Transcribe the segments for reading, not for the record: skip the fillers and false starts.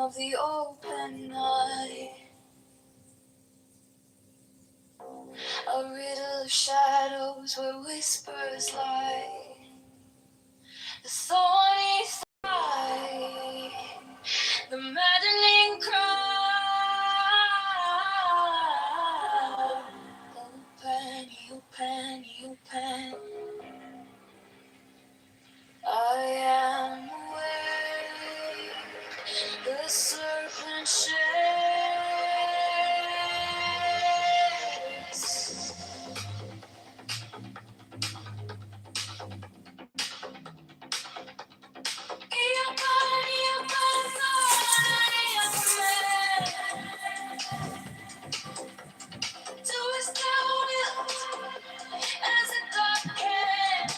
of the open night, a riddle of shadows where whispers lie, the thorny thigh, the maddening cry. Open, open. I am awake, the serpent shakes. Do as thou wilt, as a God can.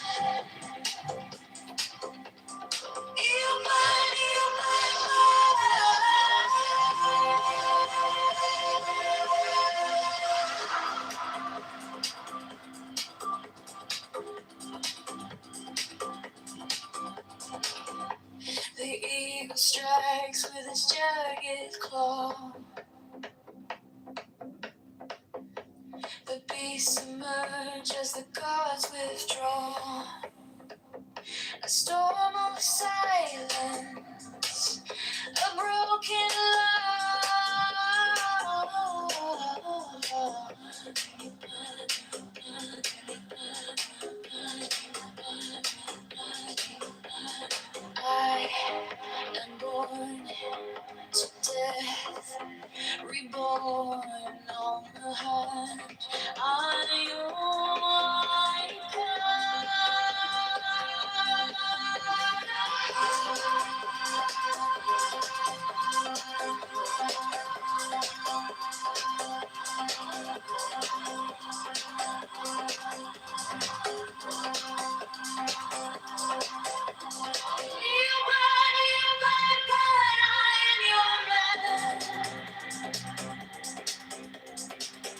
The eagle strikes with his jagged claw. The beasts emerge as the gods withdraw. A storm of silence, a broken I am born to death, reborn on the hunt. I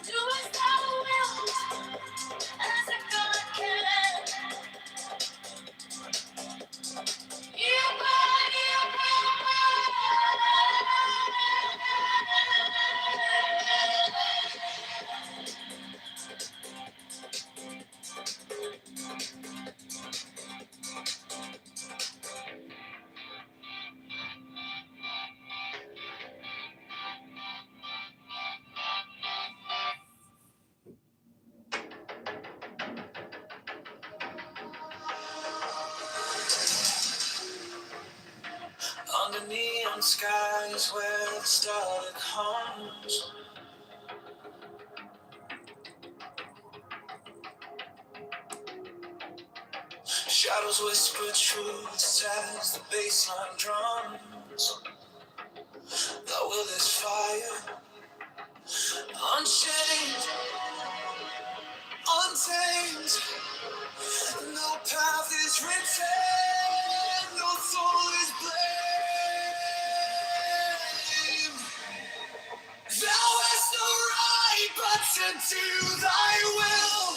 do as thou wilt, as a God can. Under neon skies where the starlight hums, shadows whisper truths as the bassline drums. Thy will is fire, unchained, untamed. No path is written, no soul is blamed. Thou hast no right but to do thy will.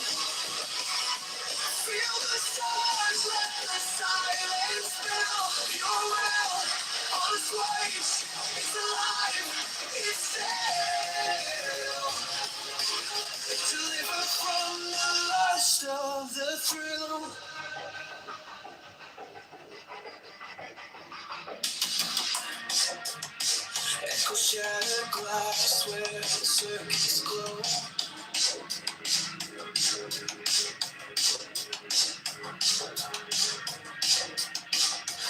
Feel the stars, let the silence fill your will. On its waves, it's alive, it's still. Deliver from the lust of the thrill. Echo shattered glass where the circuits glow.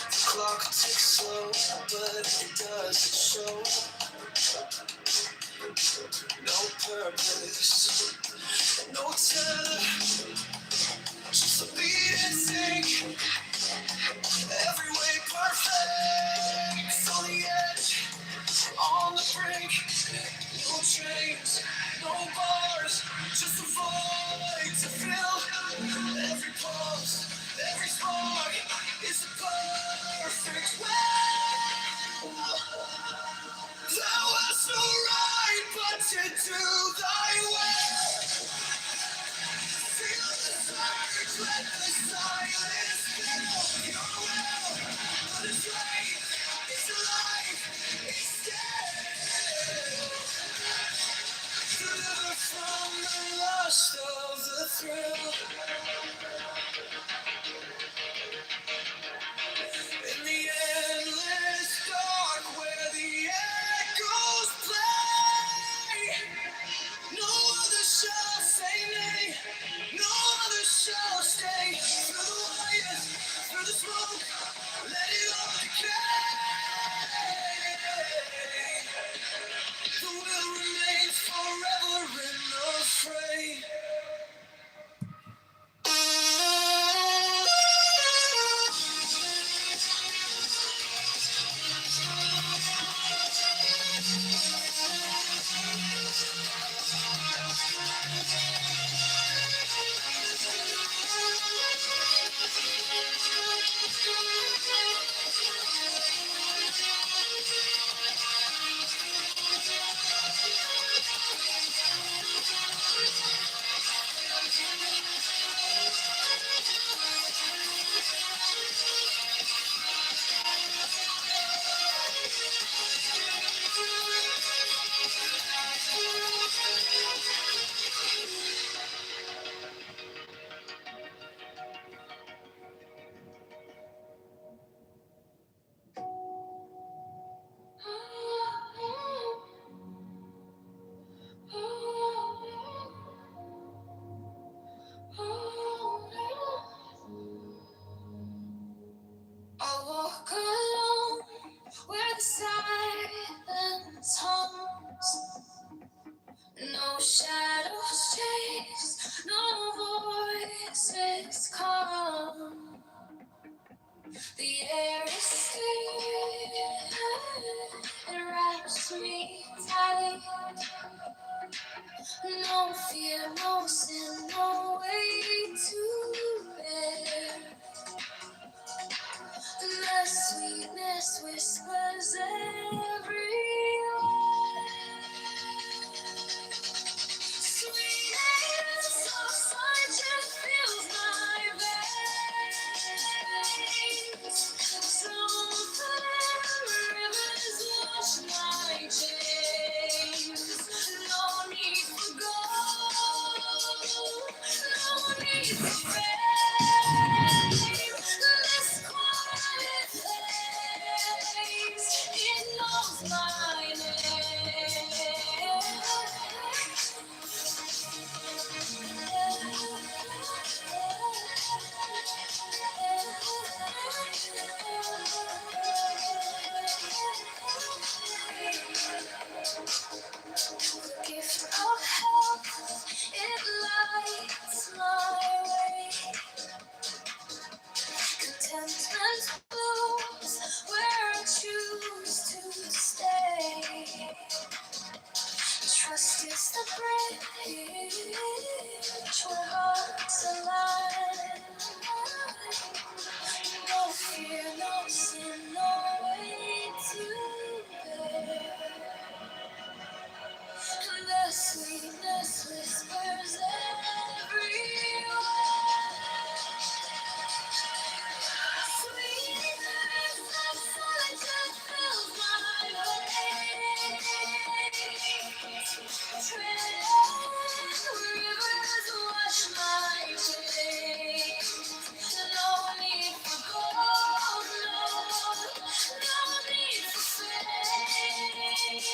The clock ticks slow, but it doesn't show. No purpose, no tether, just a beat and sink. Every way perfect, on the edge, on the brink. No chains, no bars, just a void to fill. Every pulse, every spark is a perfect will. Thou hast no right but to do thy will. Feel the surge, let the silence fill your will. But it's right, it's alive, it's thrill. In the endless dark where the echoes play, no other shall say nay, no other shall stay. Through the wire, through the smoke, let it all decay. The will remains forever in the fray. I'll walk alone where the silence hums. No shadows chase, no voices come. The air is still, it wraps me tight. No fear, no sin, no way to bear. The sweetness whispers everywhere. Sweetness of sunshine fills my veins. Something rivers wash my chains. No need for gold, no need for fame. This quiet place, it knows my name. Gift of health, it lights my way. Contentment blooms where I choose to stay. Trust is the bridge where hearts align. No fear, no sin, no way to bear. And the sweetness whispers everywhere. Sweetness of solitude fills my veins. Rivers wash my chains. No need for gold, no need for fame.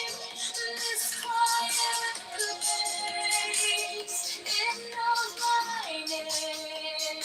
This quiet place, it knows my name.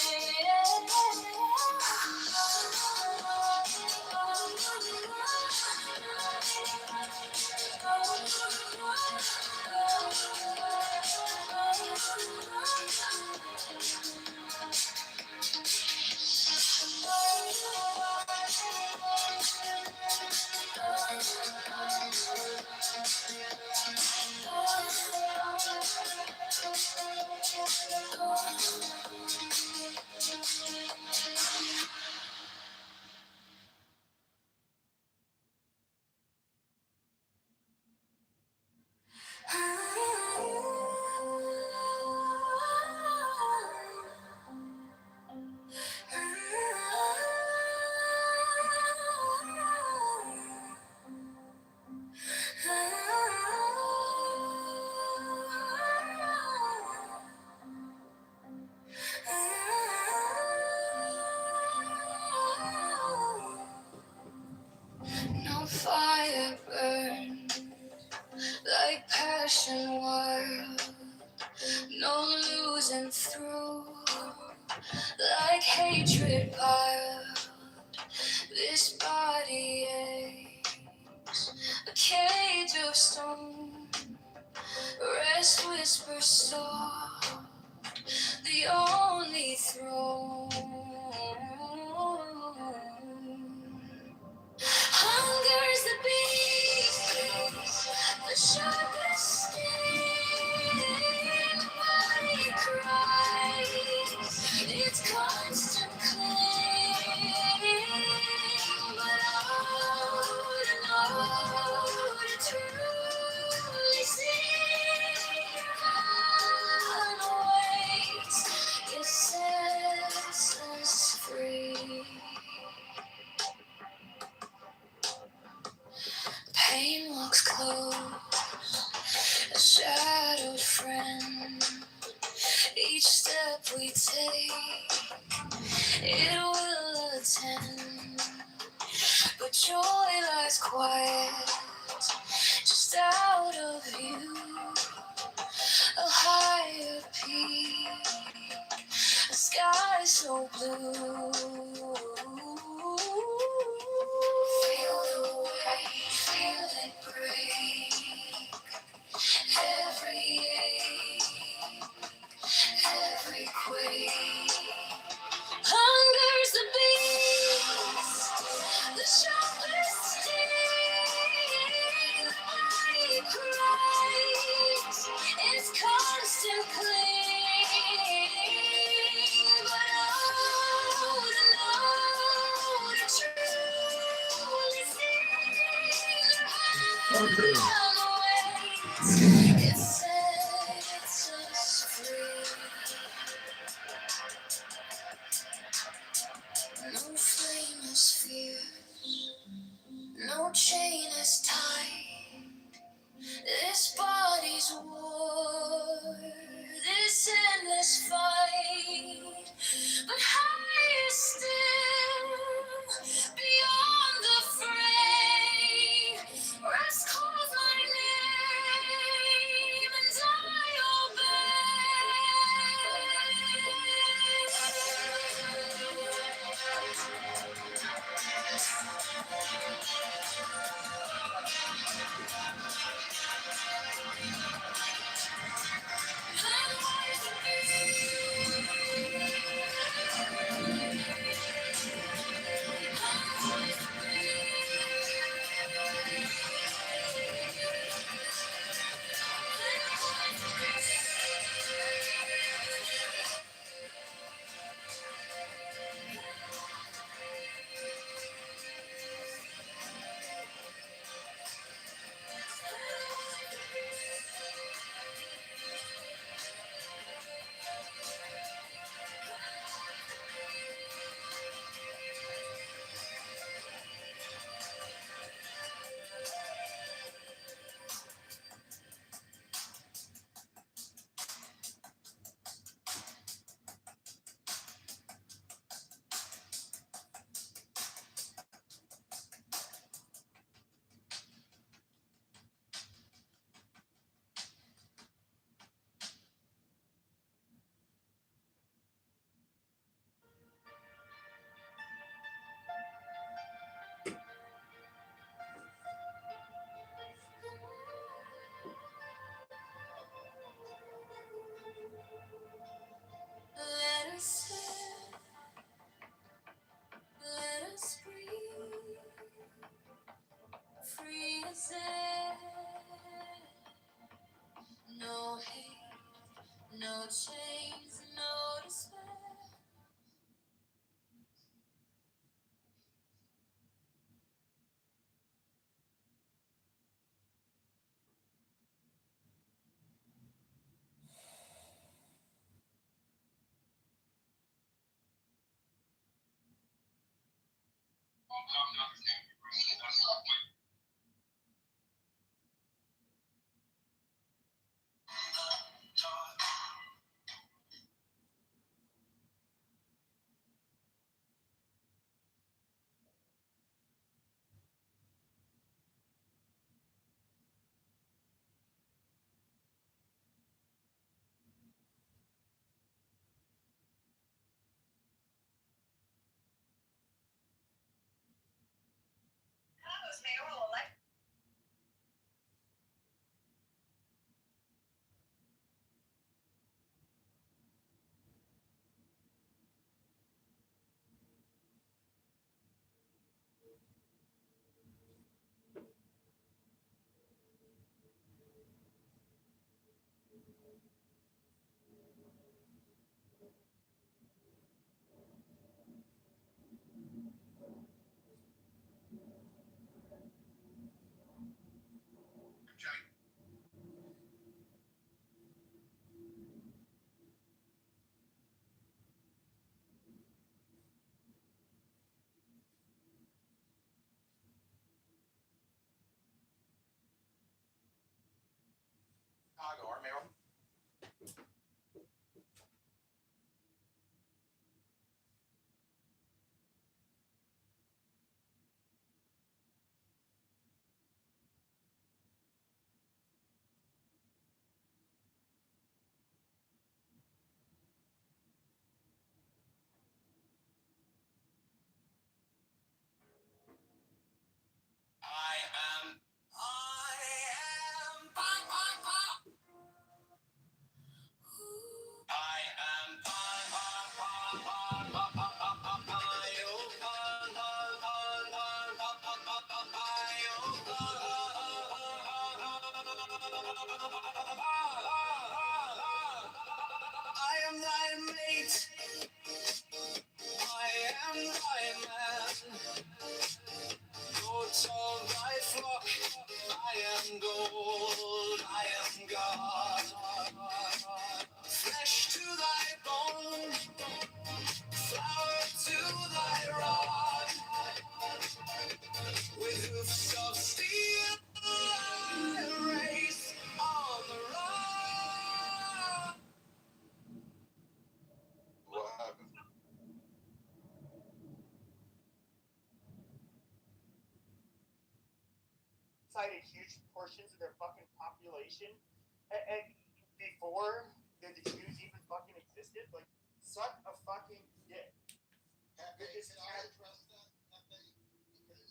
through like hatred piled. This body aches, a cage of stone. Rest whispers soft, the only throne. Hunger's the beast, the sharpest sting. The body cries, its constant cling. But to truly see waits, it sets us free. Pain walks close, a shadowed friend. Each step we take, it will attend. But joy lies quiet, just out of view. A higher peak, a sky so blue. Feel the weight, feel it break. Every ache, every quake. Hunger's the beast, the sharpest sting. The body cries, its constant cling. But to truly see it sets us free. No flame is fierce, no chain is tight. This body's war, this endless fight. But higher still, beyond the fray, rest calls my name, and I let us sit, let us breathe, free as air. No hate, no chains, no despair. Maryland. I am thy mate. I am thy man. Goats of thy flock. I am gold. I am God. Flesh to thy bone. Flower to thy rod. With hoofs of steel, I race on the road. What happened? Cited huge portions of their fucking population, and before the Jews even fucking existed, like, suck a fucking dick. Pepe, can I address that, Pepe? Because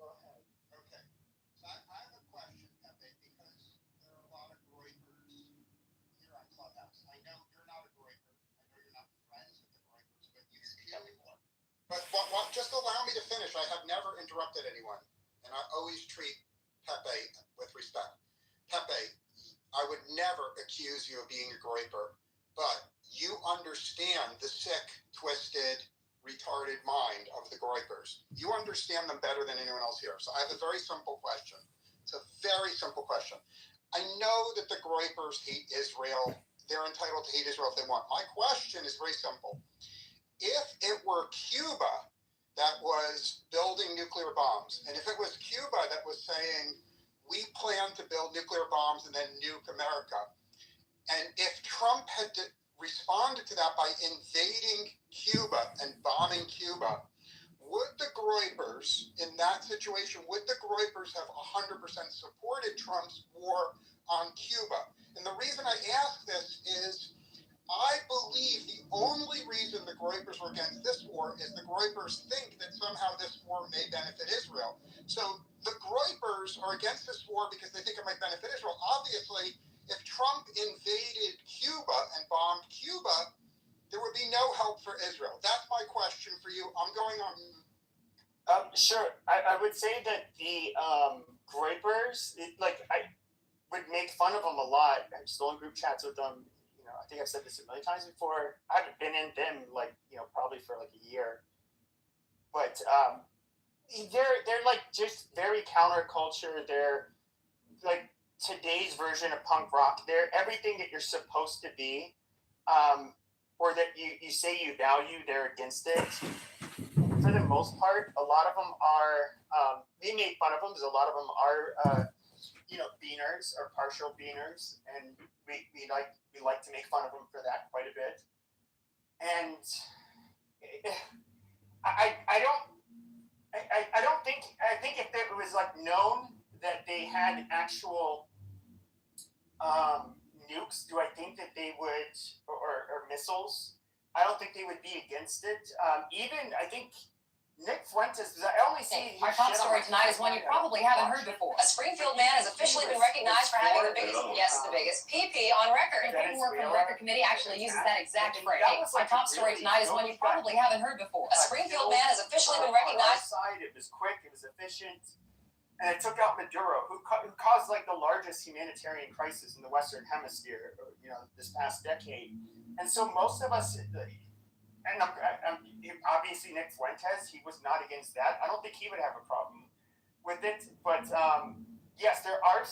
Go ahead. Okay. So I have a question, Pepe, because there are a lot of groypers here on Clubhouse. I know you're not a groyper. I know you're not friends with the groypers, but you speak everyone. But just allow me to finish. I have never interrupted anyone, and I always treat Pepe with respect. Pepe, I would never accuse you of being a groyper, but you understand the sick, twisted, retarded mind of the groypers. You understand them better than anyone else here. So I have a very simple question. It's a very simple question. I know that the groypers hate Israel. They're entitled to hate Israel if they want. My question is very simple. If it were Cuba that was building nuclear bombs, and if it was Cuba that was saying, we plan to build nuclear bombs and then nuke America, and if Trump had responded to that by invading Cuba and bombing Cuba, would the groypers in that situation, would the groypers have 100% supported Trump's war on Cuba? And the reason I ask this is I believe the only reason the groypers were against this war is the groypers think that somehow this war may benefit Israel. So the groypers are against this war because they think it might benefit Israel. Obviously, if Trump invaded Cuba and bombed Cuba, there would be no help for Israel. That's my question for you. I'm going on. Sure. I would say that the groypers, I would make fun of them a lot. I'm still in group chats with them. You know, I think I've said this a million times before. I haven't been in them probably for like a year. But they're like just very counterculture. They're like today's version of punk rock. They're everything that you're supposed to be, or that you say you value. They're against it. For the most part, a lot of them are. We make fun of them because a lot of them are, beaners or partial beaners, and we like to make fun of them for that quite a bit. And I think if it was like known that they had actual nukes, do I think that they would or missiles? I don't think they would be against it. Even I think Nick Fuentes, I only see. Our top story tonight is one you probably haven't heard before. A Springfield man has officially been recognized for having the biggest PP on record. The Paperwork from the Record Committee actually uses that exact phrase. Our top story tonight is one you probably haven't heard before. A Springfield man has officially been recognized. It was quick, it was efficient, and it took out Maduro, who caused like the largest humanitarian crisis in the Western Hemisphere, this past decade. And so most of us. And obviously Nick Fuentes, he was not against that. I don't think he would have a problem with it. But yes, there are.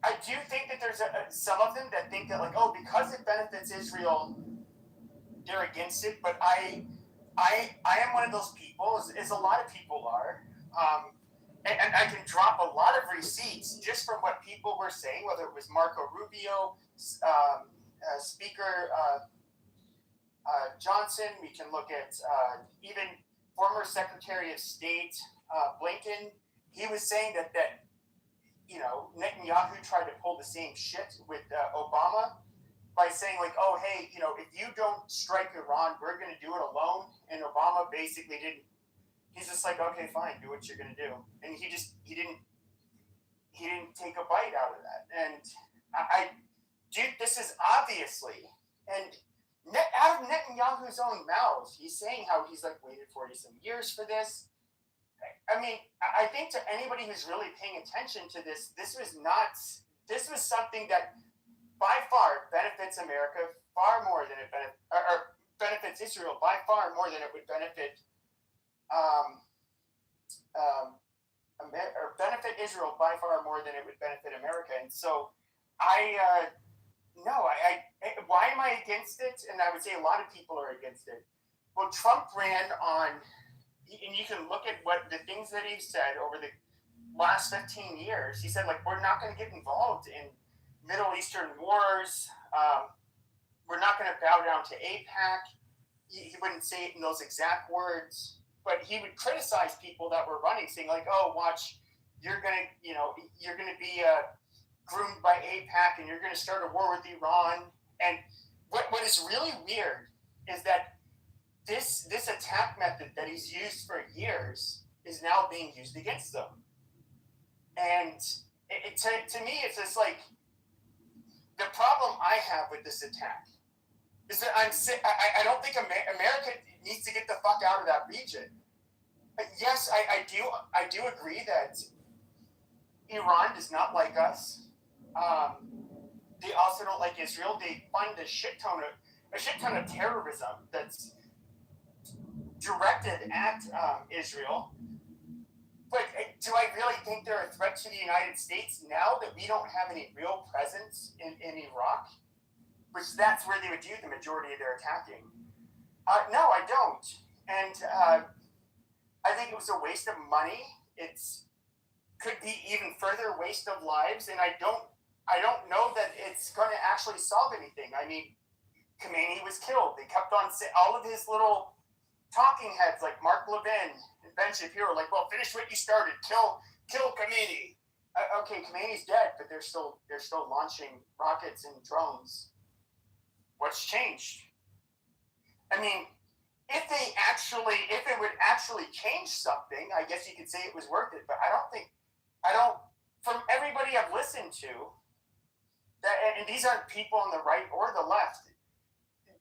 I do think that there's some of them that think that because it benefits Israel, they're against it. But I am one of those people, as a lot of people are. and I can drop a lot of receipts just from what people were saying, whether it was Marco Rubio, Speaker Johnson. We can look at even former Secretary of State Blinken. He was saying that Netanyahu tried to pull the same shit with Obama by saying like, oh, hey, if you don't strike Iran, we're going to do it alone. And Obama basically didn't. He's just like, okay, fine, do what you're going to do. And he didn't take a bite out of that. And dude, this is obviously, and out of Netanyahu's own mouth, he's saying how he's like waited 40-some years for this. I mean, I think to anybody who's really paying attention to this, this was something that by far benefits America far more than it benefits Israel by far more than it would benefit or benefit Israel by far more than it would benefit America. And so why am I against it? And I would say a lot of people are against it. Well, Trump ran on, and you can look at what the things that he said over the last 15 years. He said, like, we're not going to get involved in Middle Eastern wars. We're not going to bow down to AIPAC. He wouldn't say it in those exact words, but he would criticize people that were running, saying like, oh, watch, you're going to be groomed by AIPAC and you're going to start a war with Iran. And what is really weird is that this attack method that he's used for years is now being used against them. And to me, it's just like, the problem I have with this attack is that I'm sick. I don't think America needs to get the fuck out of that region. But yes, I do agree that Iran does not like us. They also don't like Israel. They fund a shit ton of terrorism that's directed at Israel. But do I really think they're a threat to the United States now that we don't have any real presence in Iraq? Which that's where they would do the majority of their attacking. No, I don't. And I think it was a waste of money. It's could be even further waste of lives. And I don't know that it's going to actually solve anything. I mean, Khomeini was killed. They kept on saying all of his little talking heads like Mark Levin and Ben Shapiro, like, well, finish what you started. Kill Khomeini. Okay, Khomeini's dead, but they're still launching rockets and drones. What's changed? I mean, if it would actually change something, I guess you could say it was worth it. But from everybody I've listened to, that, and these aren't people on the right or the left,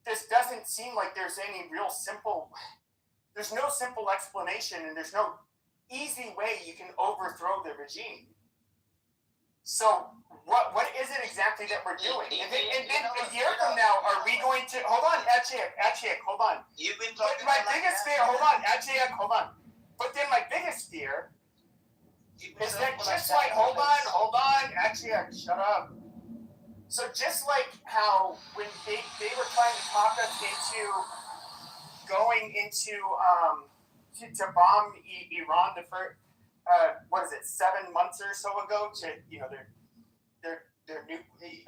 this doesn't seem like there's any real there's no simple explanation, and there's no easy way you can overthrow the regime. So what is it exactly that we're doing? And then a year from now, are we going to hold on, Achiek, hold on. You've been But talking my about biggest fear, hold on, Achiek, hold on. But then my biggest fear is that just like hold on, Achiek, shut up. So just like how when they were trying to talk us into going into to bomb Iran the first 7 months or so ago to their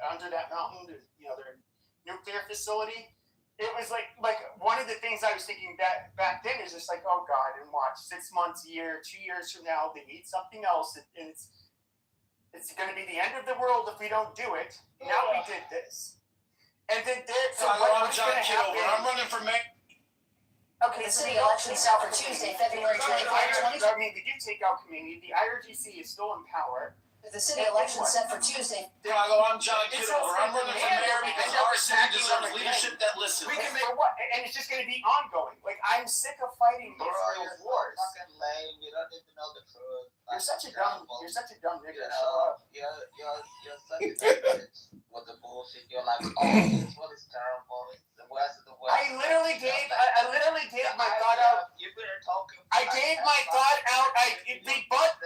under that mountain, their nuclear facility. It was like one of the things I was thinking back then is just like, oh God, and watch 6 months, a year, 2 years from now, they need something else, and it's going to be the end of the world if we don't do it. Now we did this, and then what's going to happen? I'm running for mayor. Okay, the city election is out for Tuesday, February 25th. I mean, we do take out community. The IRGC is still in power. The city election is set for Tuesday. Chicago, I'm John Kitover. I'm running for mayor because our city deserves leadership that listens. We can make what? And it's just going to be ongoing. Like, I'm sick of fighting Israel's wars. Fucking lame. You don't even know the truth. You're such a dumb nigga. You're such a dumb bitch with the bullshit. You're like, oh, this one is terrible. It's the West of the West. I literally gave my thought out. You've been talking. I gave my thought out. Rebut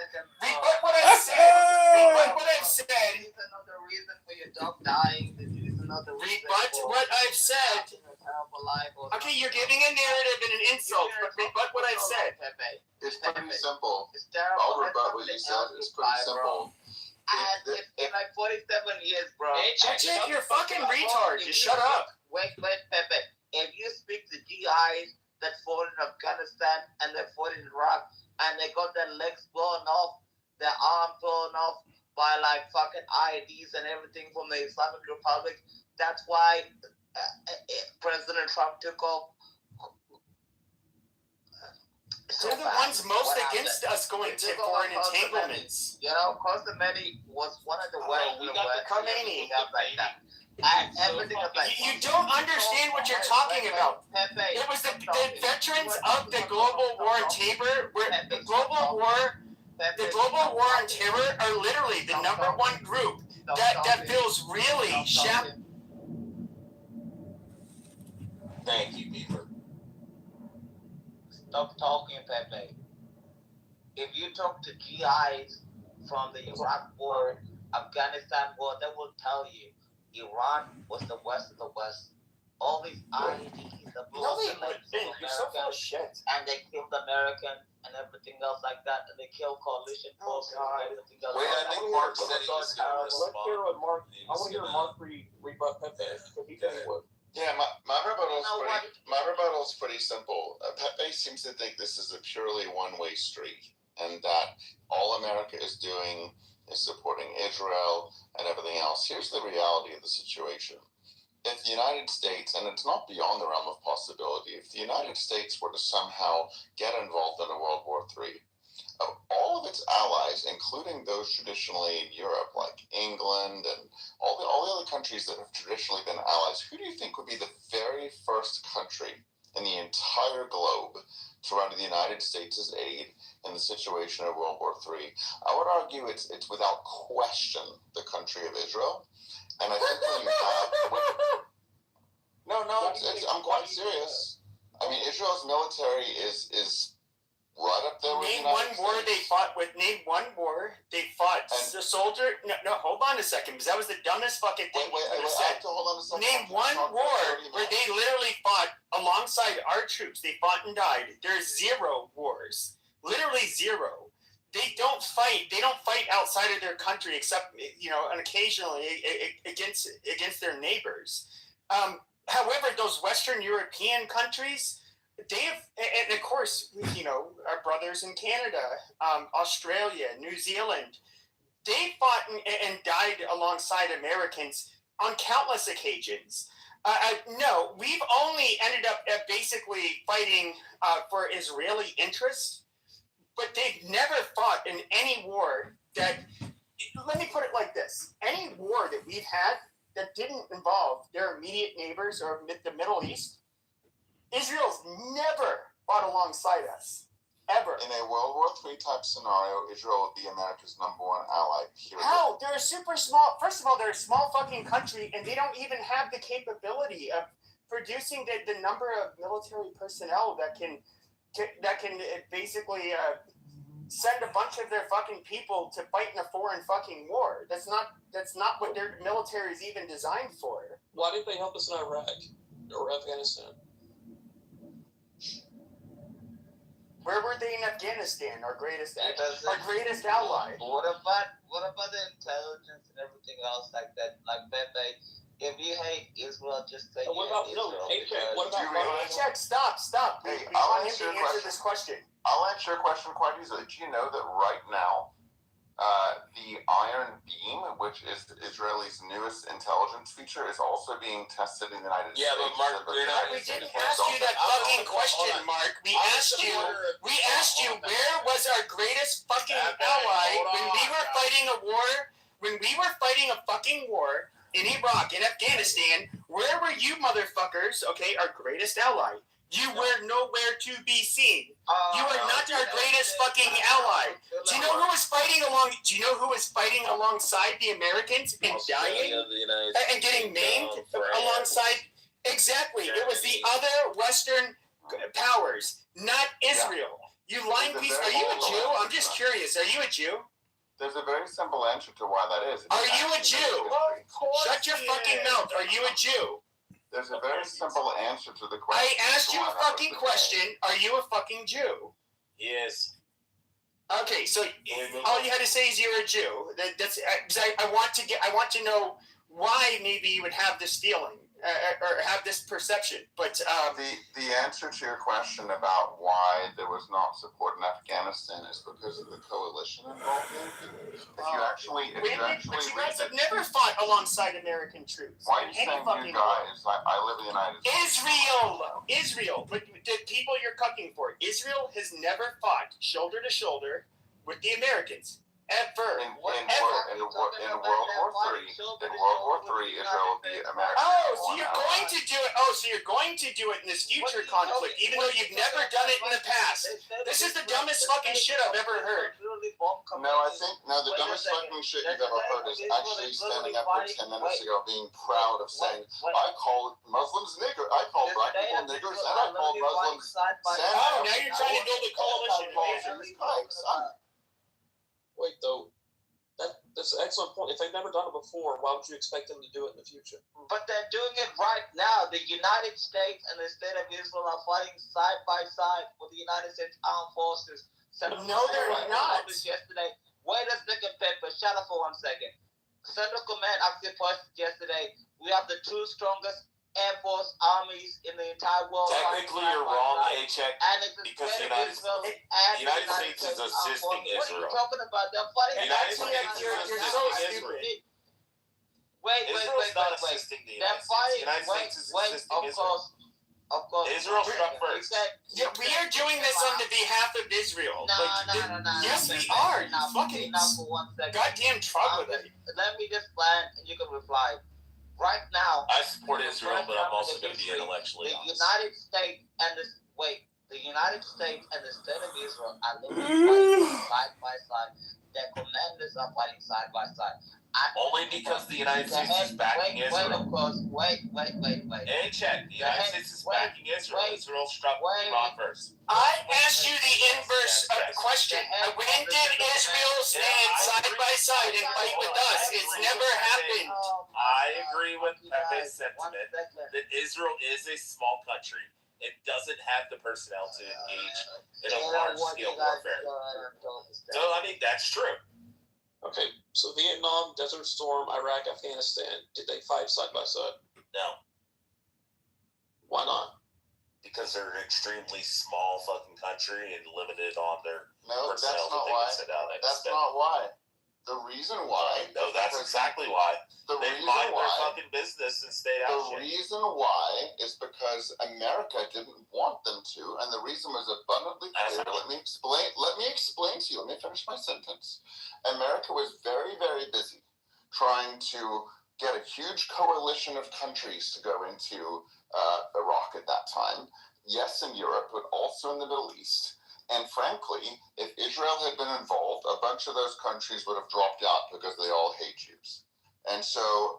what I said. Rebut what I've said. This is another reason for your dog dying. This is another reason. Rebut what I've said. terrible life. Okay, you're giving a narrative and an insult, but rebut what I've said. It's pretty simple. It's terrible. I'll rebut what you said. It's pretty simple. And it's been like 47 years, bro. Hey, Chick, you're fucking retard. Just shut up. Wait, Pepe. If you speak to GIs that fought in Afghanistan and they fought in Iraq and they got their legs blown off, their arms blown off by like fucking IEDs and everything from the Islamic Republic, that's why President Trump took off. They're the ones most against us going to foreign entanglements. You know, Khomeini was one of the worst in the West. Khomeini. Like that. And everything was like, You don't understand what you're talking about. It was the veterans of the global war on Tabor, where the global war on terror are literally the number one group that feels really shafted. Thank you, Beaver. Stop talking, Pepe. If you talk to GIs from the Iraq war, Afghanistan war, they will tell you Iran was the worst of the West. All these IEDs, the You're so full of shit. and they killed Americans and everything else like that, and they killed coalition forces and everything else. Wait, I think Mark said he was going to Let's hear what Mark. I want to hear Mark rebut Pepe because he said he would. Yeah, my rebuttal's pretty simple. Pepe seems to think this is a purely one-way street, and that all America is doing is supporting Israel and everything else. Here's the reality of the situation. If the United States, and it's not beyond the realm of possibility, if the United States were to somehow get involved in a World War III, of all of its allies, including those traditionally in Europe, like England and all the other countries that have traditionally been allies, who do you think would be the very first country in the entire globe to run to the United States' aid in the situation of World War III? I would argue it's without question the country of Israel. And I think when you have... I'm quite serious. I mean, Israel's military is right up there with Name the one United war States. they fought with. Name one war they fought. And- The soldier. No, hold on a second, because that was the dumbest fucking thing Wait, you could I have have said. to hold on a second. Name one war where they literally fought alongside our troops. They fought and died. There's zero wars. Literally zero. They don't fight. They don't fight outside of their country, except and occasionally against their neighbors. However, those Western European countries, they have, and of course, our brothers in Canada, Australia, New Zealand, they fought and died alongside Americans on countless occasions. No, we've only ended up basically fighting for Israeli interests, but they've never fought in any war that, let me put it like this, any war that we've had that didn't involve their immediate neighbors or the Middle East, Israel's never fought alongside us, ever. In a World War III type scenario, Israel would be America's #1 ally. Period. How? They're a super small, first of all, they're a small fucking country, and they don't even have the capability of producing the number of military personnel that can basically send a bunch of their fucking people to fight in a foreign fucking war. That's not what their military is even designed for. Why didn't they help us in Iraq or Afghanistan? Where were they in Afghanistan? Our greatest ally. What about the intelligence and everything else like that? Like Pepe, if you hate Israel, just say What about Israel. what about Check, stop. Hey, We want him to answer this question. I'll answer your question quite easily. Do you know that right now, the Iron Beam, which is Israel's newest intelligence feature, is also being tested in the United States? But Mark, you're not. We didn't ask you that fucking question, Mark. We asked you where was our greatest fucking ally when we were fighting a war, when we were fighting a fucking war in Iraq, in Afghanistan. Where were you motherfuckers, okay, our greatest ally? You were nowhere to be seen. You are not our greatest fucking ally. Do you know who was fighting alongside the Americans and dying and getting maimed alongside? Exactly. It was the other Western powers, not Israel. You lying piece. Are you a Jew? I'm just curious. Are you a Jew? There's a very simple answer to why that is. Are you a Jew? Shut your fucking mouth. Are you a Jew? There's a very simple answer to the question. I asked you a fucking question. Are you a fucking Jew? Yes. Okay, so all you had to say is you're a Jew. That's I want to know why maybe you would have this feeling or have this perception. But the answer to your question about why there was not support in Afghanistan is because of the coalition involvement. If you actually but you guys have never fought alongside American troops. Why are you saying you guys? I live in the United States. Israel. But the people you're cucking for, Israel has never fought shoulder to shoulder with the Americans. Ever. In World War III, Israel would be American. So you're going to do it. So you're going to do it in this future conflict, even though you've never done it in the past. This is the dumbest fucking shit I've ever heard. No, the dumbest fucking shit you've ever heard is actually standing up here 10 minutes ago being proud of saying, I call Muslims nigger, I call black people niggers, and I call Muslims now you're trying to build a coalition. Wait, though, that's an excellent point. If they've never done it before, why would you expect them to do it in the future? But they're doing it right now. The United States and the state of Israel are fighting side by side with the United States Armed Forces. No, they're not. Yesterday. Wait a second, Pepper. Shut up for 1 second. Central Command actually posted yesterday. We have the two strongest Air Force armies in the entire world. Technically, you're wrong, A-check, because the United States is assisting Israel. What are you talking about? They're fighting. The United States is assisting Israel. Israel's not assisting the United States. The United States is assisting Israel. Of course. Israel struck first. Yeah, we are doing this on the behalf of Israel. No. Yes, we are. You fucking for 1 second. goddamn troglodyte. Let me just land and you can reply. Right now, I support Israel, but I'm also going to be intellectually honest. The United States and the state of Israel are literally fighting side by side. Their commanders are fighting side by side. Only because the United States is backing Israel. Wait, of course. Wait. Hey, check. The United States is backing Israel. Israel struck Iran first. I asked you the inverse question. When did Israel stand side by side and fight with us? It's never happened. I agree with Pepe's sentiment that Israel is a small country. It doesn't have the personnel to engage in a large-scale warfare. So, I mean, that's true. Okay, so Vietnam, Desert Storm, Iraq, Afghanistan, did they fight side by side? No. Why not? Because they're an extremely small fucking country and limited on their No, that's personnel not that they why. can send out. That's not why. The reason why. No, that's exactly why. The They reason mind their why. fucking business and stay out The shit. reason why is because America didn't want them to, and the reason was abundantly clear. Let me explain to you. Let me finish my sentence. America was very, very busy trying to get a huge coalition of countries to go into Iraq at that time. Yes, in Europe, but also in the Middle East. And frankly, if Israel had been involved, a bunch of those countries would have dropped out because they all hate Jews. And so,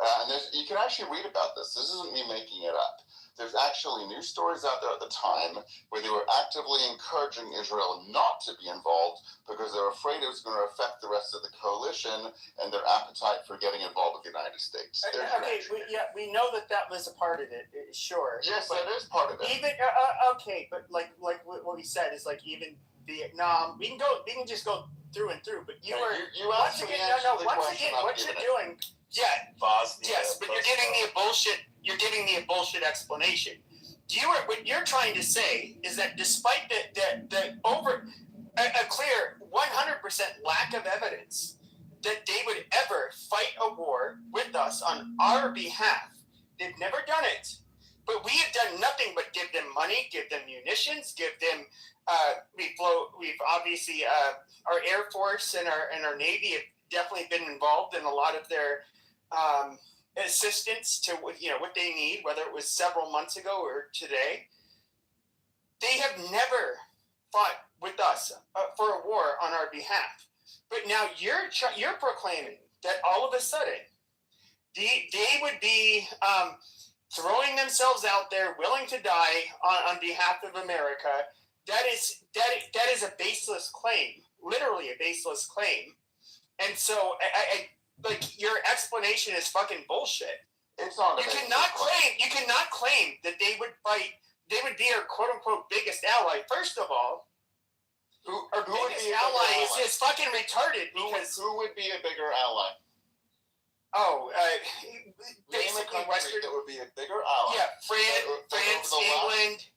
you can actually read about this. This isn't me making it up. There's actually news stories out there at the time where they were actively encouraging Israel not to be involved because they were afraid it was going to affect the rest of the coalition and their appetite for getting involved with the United States. We know that was a part of it. Sure. Yes, that is part of it. Even but like what we said is like even Vietnam. We can just go through and through. But you once again, what you're doing. Yeah. Bosnia, yes, but you're giving me a bullshit. You're giving me a bullshit explanation. What you're trying to say is that despite the a clear 100% lack of evidence that they would ever fight a war with us on our behalf, they've never done it. But we have done nothing but give them money, give them munitions, give them. We've obviously our Air Force and our Navy have definitely been involved in a lot of their assistance to what they need, whether it was several months ago or today. They have never fought with us for a war on our behalf. But now you're proclaiming that all of a sudden they would be throwing themselves out there, willing to die on behalf of America. That is a baseless claim, literally a baseless claim. And so like your explanation is fucking bullshit. It's not. You cannot not claim that they would fight. They would be our quote unquote biggest ally. First of all, our biggest ally is fucking retarded because who would be a bigger ally? Basically Western. That would be a bigger ally. Yeah, France, England.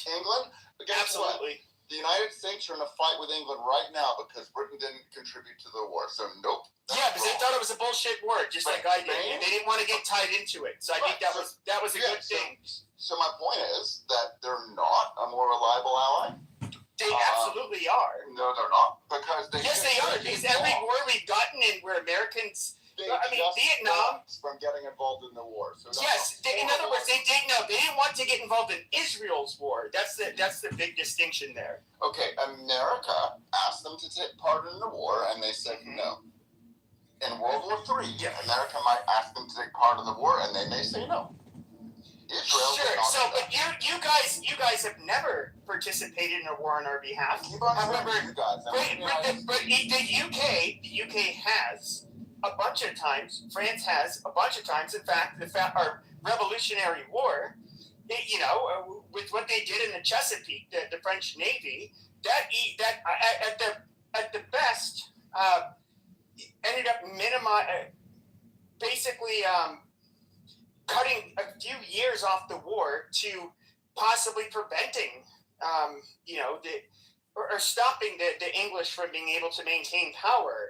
England. But guess Absolutely. What? The United States are in a fight with England right now because Britain didn't contribute to the war. So nope. Yeah, because they thought it was a bullshit war, just like I did. And they didn't want to get tied into it. So I think that was a good thing. So my point is that they're not a more reliable ally. They absolutely are. No, they're not. Because they are. Because every war we've gotten in where Americans, Vietnam, from getting involved in the war. So in other words, they didn't want to get involved in Israel's war. That's the big distinction there. Okay, America asked them to take part in the war, and they said no. In World War III, America might ask them to take part in the war, and they may say no. Israel but you guys have never participated in a war on our behalf. However, but the UK has a bunch of times. France has a bunch of times. In fact, our Revolutionary War, with what they did in the Chesapeake, the French Navy, that at the best ended up cutting a few years off the war to possibly preventing, or stopping the English from being able to maintain power.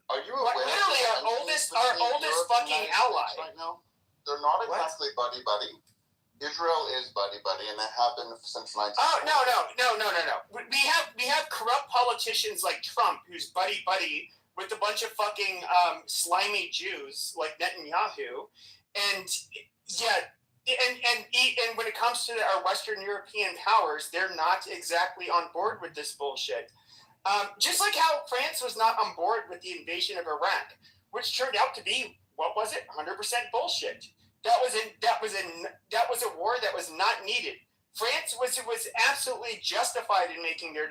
Are you aware? Literally, our oldest fucking ally. Right now, they're not exactly buddy. Israel is buddy, and they have been since 19. Oh no. We have corrupt politicians like Trump, who's buddy with a bunch of fucking slimy Jews like Netanyahu. And and when it comes to our Western European powers, they're not exactly on board with this bullshit. Just like how France was not on board with the invasion of Iraq, which turned out to be 100% bullshit. That was a war that was not needed. France was absolutely justified in making their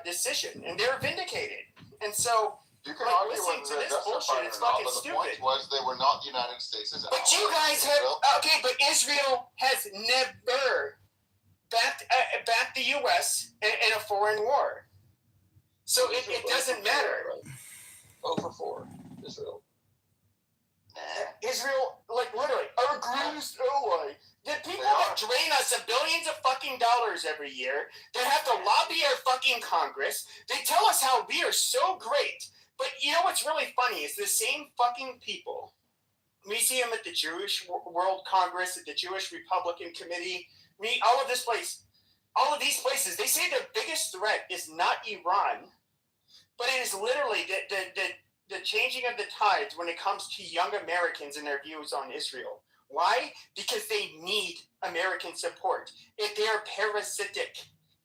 decision, and they were vindicated. And so. You can argue listening to this bullshit, it's not, fucking but the stupid. point was they were not the United States' But you guys have but Israel has never backed the U.S. in a foreign war, so it doesn't matter. 0-4, Israel. Israel, like literally, our greatest ally. The people that drain us of billions of fucking dollars every year, that have to lobby our fucking Congress, they tell us how we are so great. But you know what's really funny is the same fucking people. We see them at the Jewish World Congress, at the Jewish Republican Committee. All of these places, they say the biggest threat is not Iran, but it is literally the changing of the tides when it comes to young Americans and their views on Israel. Why? Because they need American support. If they are parasitic,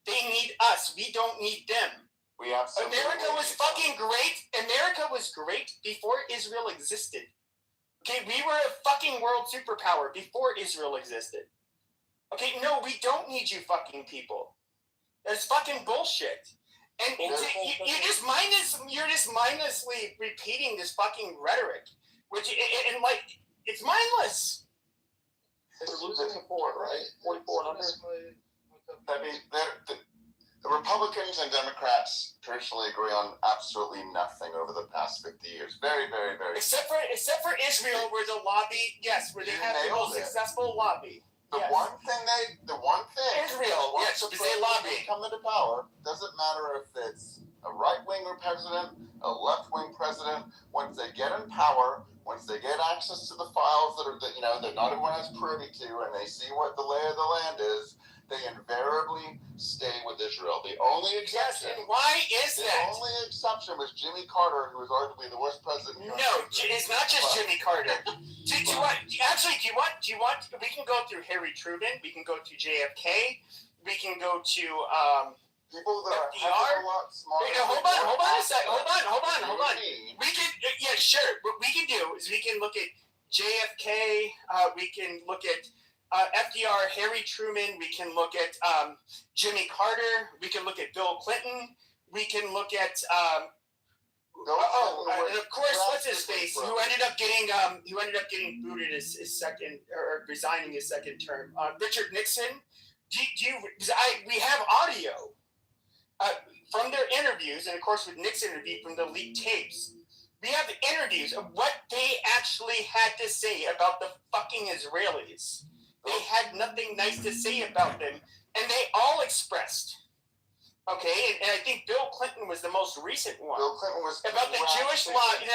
they need us. We don't need them. America was fucking great. America was great before Israel existed. Okay, we were a fucking world superpower before Israel existed. Okay, no, we don't need you fucking people. That's fucking bullshit. And you're just mindlessly repeating this fucking rhetoric, which and like it's mindless. They're losing the board, right? 44 and under. I mean, the Republicans and Democrats traditionally agree on absolutely nothing over the past 50 years. Very, very, very. Except for Israel, where the lobby, where they have the most successful lobby. The one thing Israel, because they lobby. Come into power, doesn't matter if it's a right-wing president, a left-wing president. Once they get in power, once they get access to the files that not everyone has privy to, and they see what the lay of the land is, they invariably stay with Israel. The only exception. Yes, and why is that? The only exception was Jimmy Carter, who was arguably the worst president. No, it's not just Jimmy Carter. Do you want? We can go through Harry Truman. We can go to JFK. We can go to people that are FDR. a lot smarter. Hold on a second. Hold on. We can, sure. What we can do is we can look at JFK. We can look at FDR, Harry Truman. We can look at Jimmy Carter. We can look at Bill Clinton. We can look at And of course, what's his face? Who ended up getting booted his second, or resigning his second term? Richard Nixon. We have audio from their interviews, and of course with Nixon interview from the leaked tapes. We have interviews of what they actually had to say about the fucking Israelis. They had nothing nice to say about them, and they all expressed. Okay, and I think Bill Clinton was the most recent one. Bill Clinton was about the Jewish lobby,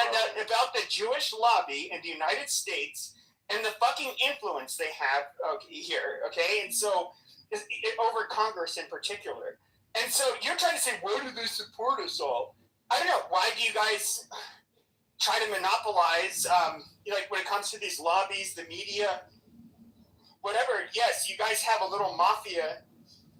about the Jewish lobby in the United States and the fucking influence they have here. Okay, and so over Congress in particular. And so you're trying to say, why do they support us all? I don't know. Why do you guys try to monopolize, like when it comes to these lobbies, the media, whatever? Yes, you guys have a little mafia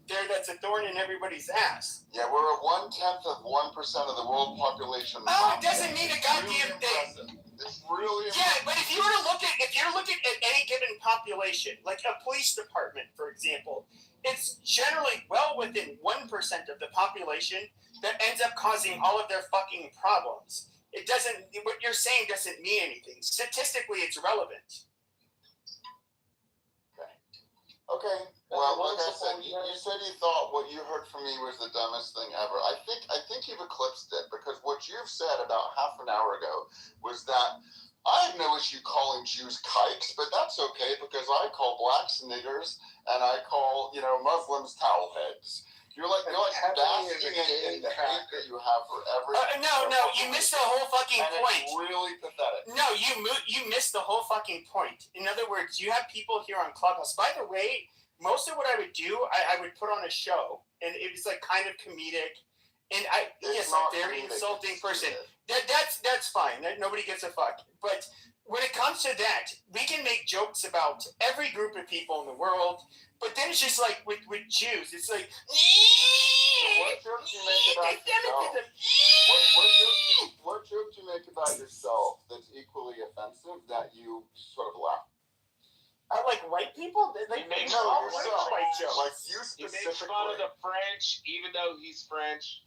there that's a thorn in everybody's ass. Yeah, we're a 1/10 of 1% of the world population. Oh, it doesn't mean a goddamn thing. It's really but if you're looking at any given population, like a police department, for example, it's generally well within 1% of the population that ends up causing all of their fucking problems. It doesn't. What you're saying doesn't mean anything. Statistically, it's relevant. Okay. Well, like I said, you said you thought what you heard from me was the dumbest thing ever. I think you've eclipsed it, because what you've said about half an hour ago was that I have no issue calling Jews kikes, but that's okay because I call blacks niggers and I call Muslims towel heads. You're like basking in the hate that you have for everything. No, you missed the whole fucking point. It's really pathetic. No, you missed the whole fucking point. In other words, you have people here on Clubhouse. By the way, most of what I would do, I would put on a show, and it was like kind of comedic. And I'm a very insulting person. That's fine. Nobody gives a fuck. But when it comes to that, we can make jokes about every group of people in the world. But then it's just like with Jews, it's like. What jokes you make about yourself? What jokes you make about yourself that's equally offensive that you sort of laugh? Like white people? Like, makes no, fun of white jokes. Like you He specifically. makes fun of the French, even though he's French.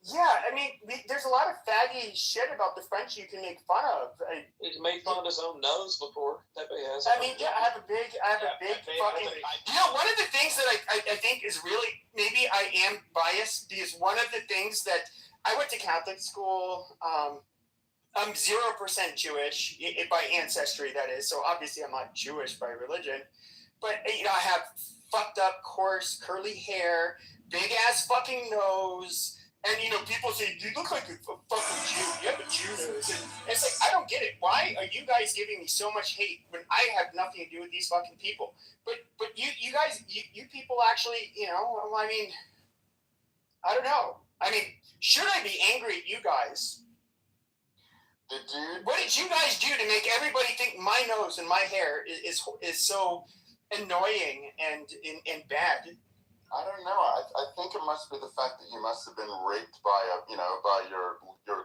Yeah, I mean, there's a lot of faggy shit about the French you can make fun of. He's made fun of his own nose before. That way has. I mean, yeah, I have a big fucking. One of the things that I think is really, maybe I am biased, because one of the things that I went to Catholic school. I'm 0% Jewish by ancestry, that is. So obviously I'm not Jewish by religion. But I have fucked up, coarse, curly hair, big ass fucking nose. And, people say, you look like a fucking Jew. You have a Jew nose. And it's like, I don't get it. Why are you guys giving me so much hate when I have nothing to do with these fucking people? But you guys, you people actually, I mean, I don't know. I mean, should I be angry at you guys? What did you guys do to make everybody think my nose and my hair is so annoying and bad? I don't know. I think it must be the fact that you must have been raped by your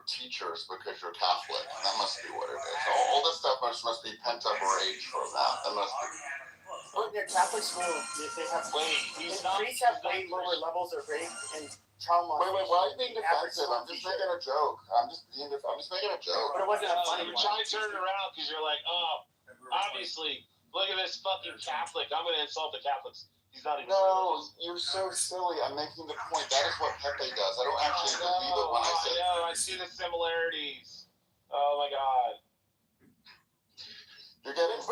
teachers because you're Catholic. That must be what it is. All this stuff must be pent up rage from that. That must be. Well, in Catholic school, they have priests have way lower levels of rape and trauma. Wait, why are you being defensive? I'm just making a joke. I'm just making a joke. But it wasn't a funny one. You're trying to turn it around because you're like, obviously, look at this fucking Catholic. I'm going to insult the Catholics. He's not even. No, you're so silly. I'm making the point. That is what Pepe does. I don't actually believe it when I say it. I see the similarities. Oh my god. You're getting.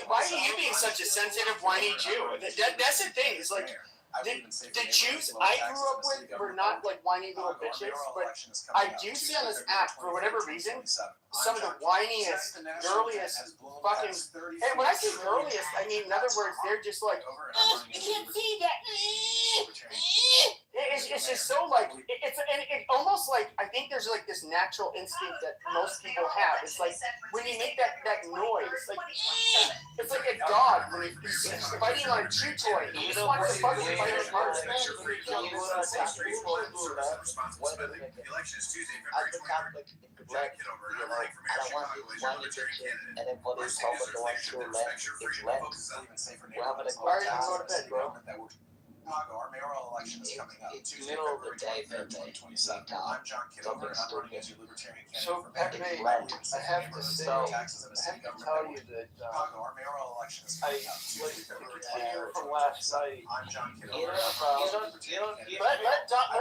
Why are you being such a sensitive, whiny Jew? That's the thing. It's like the Jews I grew up with were not like whiny little bitches, but I do see on this app, for whatever reason, some of the whiniest, girliest fucking. And when I say girliest, I mean, in other words, they're just like, you can't see that. It's just so like, it's almost like, I think there's like this natural instinct that most people have. It's like when you make that noise, it's like a dog when he's fighting on a chew toy. He just wants to fucking fight his heart. The election is Tuesday, February 23rd. Jack Kitover, I don't want to be one bitch and then for this whole the one to left, it's left. We're having a good time. Chicago, our mayoral election is coming up. It's Tuesday, middle of the February day, 23rd, Pepe. 2027. I'm John Kitover, and I'm running as your libertarian candidate So, for mayor. Pepe, I have to say, taxes and a I city have to government tell that you that Chicago, our mayoral election is I coming up. Tuesday, February continue 23rd, from last night. I'm John You Kitover. don't, you don't, you don't hear me. Let's not.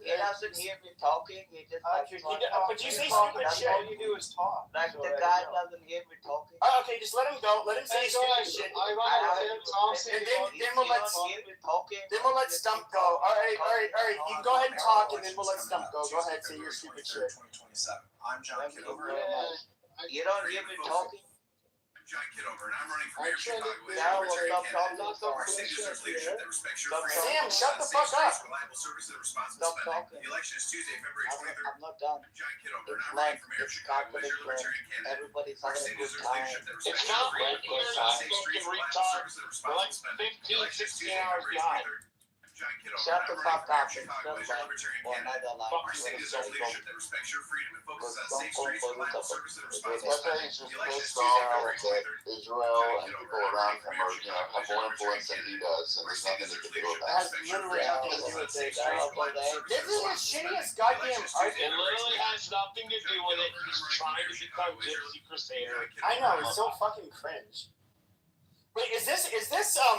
He doesn't hear me talking. He just like But you say Talk, stupid that's shit. all you do is talk. like So the there guy you go. doesn't hear me talking. Okay, just let him go. Let him say Hey, stupid guys, shit. I I want don't- to Tom say And then You we'll let don't hear me talking. then we'll let Stump go. All right. You can go ahead and talk, and then we'll let Stump go. Go ahead, say your stupid shit. 2027. I'm John Thank you Kitover. very much. You don't hear me talking. I'm John Kitover, and I'm running for I mayor of tried Chicago. to- as Now your we'll libertarian stop candidate. talking. Our city deserves leadership that respects your Stop freedom. Sam, shut the fuck up. Reliable services and responsible Stop spending. talking. The election is Tuesday, February 23rd. I'm not done. I'm John Kitover, and It's I'm like running for mayor of it's Chicago as your confident when libertarian candidate. everybody's Our having a city good deserves time. leadership that respects It's your not freedom. like you're Safe not streets, fucking reliable retard. services and For responsible like spending. The 15, election is 16 Tuesday, hours February died. 23rd. I'm John Kitover, Shut and the I'm running fuck for mayor up of and Chicago don't as your like libertarian for candidate. another like Our city deserves leadership that respects your freedom and focuses on safe streets, reliable services, and responsible Pepe spending. is just The election is pissed Tuesday, off February that 23rd. Israel and people around him are, have more influence than he does, and there's nothing he can do It about has it. literally nothing to do with this. This is the shittiest goddamn It argument. literally has nothing to do with it. He's trying to become Gypsy Crusader. I know, it's so fucking cringe. Wait, is this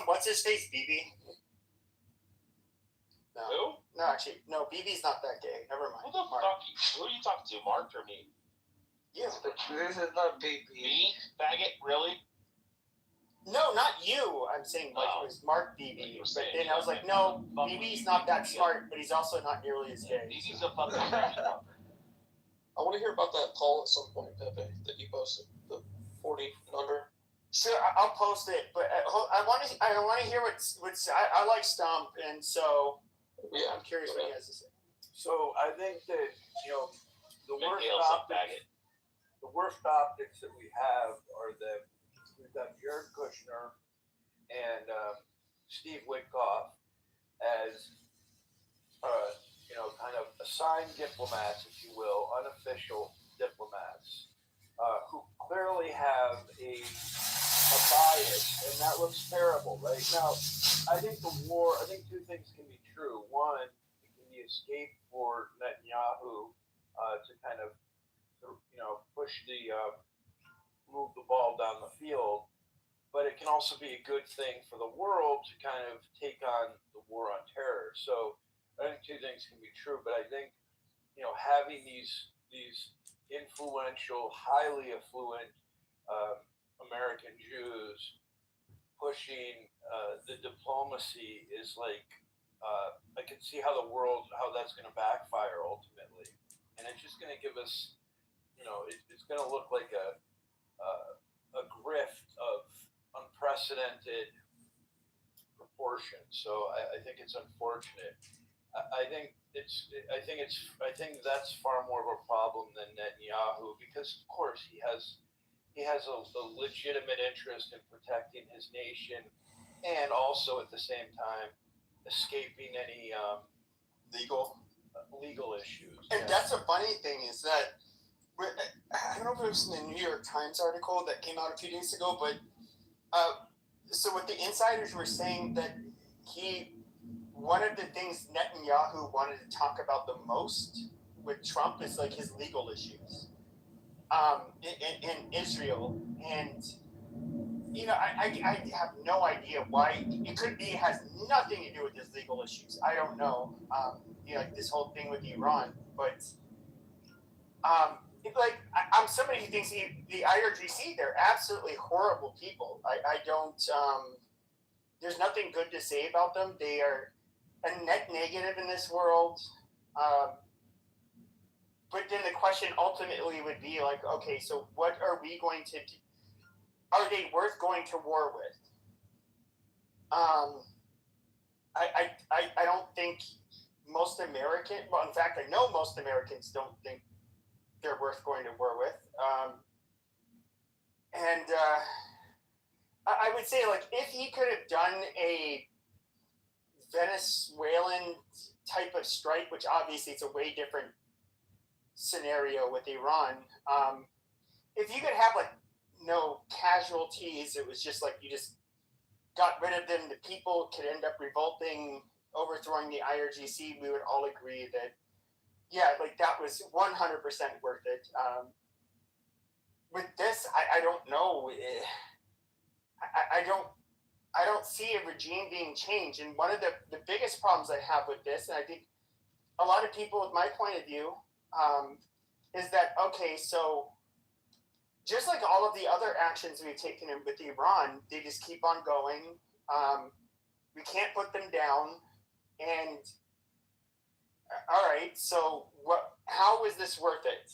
what's his face, BB? No. Who? No, actually, no, BB's not that gay. Never mind. Who the Mark. fuck? Who are you talking to, Mark or me? You. This is not big. Me? Faggot? Really? No, not you. I'm saying like Oh. it was Mark Like BB. you were But saying, then I was like, no, fuck BB's you. not that smart, but he's also not nearly as gay. BB's a fucking faggot. I want to hear about that poll at some point, Pepe, that you posted, the 40 and under. Sure, I'll post it, but I want to hear what's I like Stump, and so Yeah, I'm curious what he has to say. So I think that, the Big worst deal, some faggot. optics that we have are that we've got Jared Kushner and Steve Witkoff as kind of assigned diplomats, if you will, unofficial diplomats, who clearly have a bias, and that looks terrible, right? Now, I think two things can be true. One, it can be escape for Netanyahu to kind of, push move the ball down the field, but it can also be a good thing for the world to kind of take on the war on terror. So I think two things can be true, but I think, having these influential, highly affluent American Jews pushing the diplomacy is like, I can see how that's going to backfire ultimately, and it's just going to give us, it's going to look like a grift of unprecedented proportions. So I think it's unfortunate. I think that's far more of a problem than Netanyahu, because of course he has a legitimate interest in protecting his nation, and also at the same time escaping any legal issues. And that's a funny thing is that I don't know if it was in the New York Times article that came out a few days ago, but so what the insiders were saying that one of the things Netanyahu wanted to talk about the most with Trump is like his legal issues in Israel, and I have no idea why. It has nothing to do with his legal issues. I don't know. Like this whole thing with Iran, but I'm somebody who thinks the IRGC, they're absolutely horrible people. I don't. There's nothing good to say about them. They are a net negative in this world. But then the question ultimately would be like, okay, so what are we going to do? Are they worth going to war with? I don't think most well, in fact, I know most Americans don't think they're worth going to war with. I would say, like, if he could have done a Venezuelan type of strike, which obviously it's a way different scenario with Iran, if you could have like no casualties, it was just like you just got rid of them, the people could end up revolting, overthrowing the IRGC. We would all agree that, yeah, like that was 100% worth it. With this, I don't know. I don't see a regime being changed. And one of the biggest problems I have with this, and I think a lot of people with my point of view, is that, okay, so just like all of the other actions we've taken with Iran, they just keep on going. We can't put them down. And all right, so how is this worth it?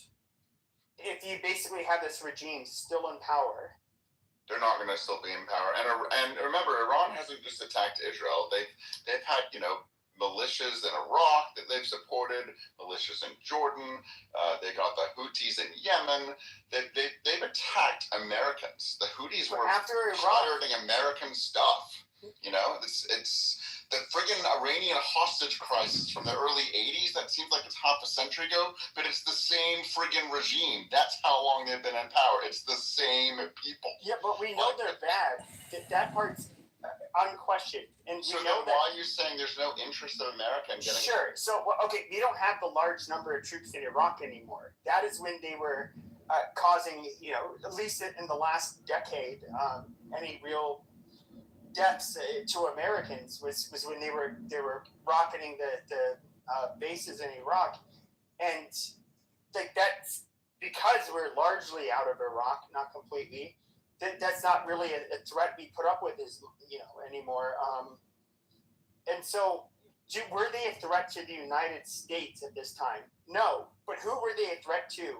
If you basically have this regime still in power. They're not going to still be in power. And remember, Iran hasn't just attacked Israel. They've had, militias in Iraq that they've supported, militias in Jordan. They got the Houthis in Yemen. They've attacked Americans. The Houthis were pirating American stuff. It's the friggin' Iranian hostage crisis from the early 80s. That seems like it's half a century ago, but it's the same friggin' regime. That's how long they've been in power. It's the same people. Yeah, but we know they're bad. That part's unquestioned. And so we know then why are you saying there's no interest of America in getting... Sure. So, okay, we don't have the large number of troops in Iraq anymore. That is when they were causing, at least in the last decade, any real deaths to Americans was when they were rocketing the bases in Iraq. And like that's because we're largely out of Iraq, not completely. That's not really a threat we put up with anymore. And so were they a threat to the United States at this time? No. But who were they a threat to?